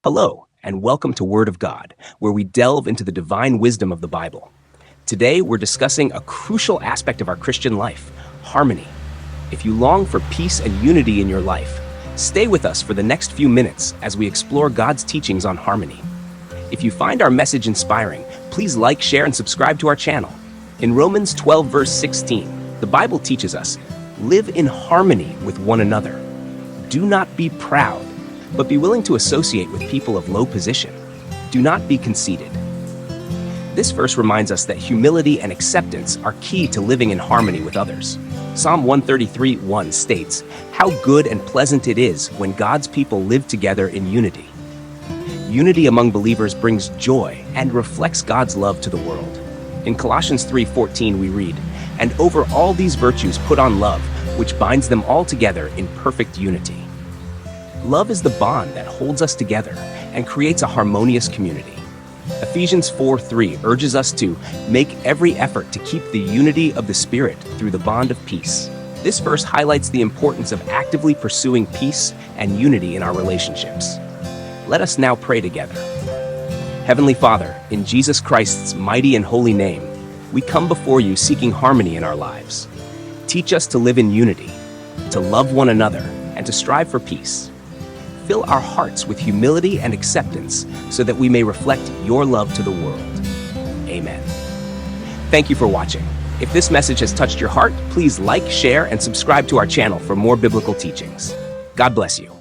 Hello, and welcome to Word of God, where we delve into the divine wisdom of the Bible. Today, we're discussing a crucial aspect of our Christian life, harmony. If you long for peace and unity in your life, stay with us for the next few minutes as we explore God's teachings on harmony. If you find our message inspiring, please like, share, and subscribe to our channel. In Romans 12, verse 16, the Bible teaches us, live in harmony with one another. Do not be proud, but be willing to associate with people of low position. Do not be conceited. This verse reminds us that humility and acceptance are key to living in harmony with others. Psalm 133:1 states, "How good and pleasant it is when God's people live together in unity." Unity among believers brings joy and reflects God's love to the world. In Colossians 3:14 we read, "And over all these virtues put on love, which binds them all together in perfect unity." Love is the bond that holds us together and creates a harmonious community. Ephesians 4:3 urges us to make every effort to keep the unity of the Spirit through the bond of peace. This verse highlights the importance of actively pursuing peace and unity in our relationships. Let us now pray together. Heavenly Father, in Jesus Christ's mighty and holy name, we come before you seeking harmony in our lives. Teach us to live in unity, to love one another, and to strive for peace. Fill our hearts with humility and acceptance so that we may reflect your love to the world. Amen. Thank you for watching. If this message has touched your heart, please like, share, and subscribe to our channel for more biblical teachings. God bless you.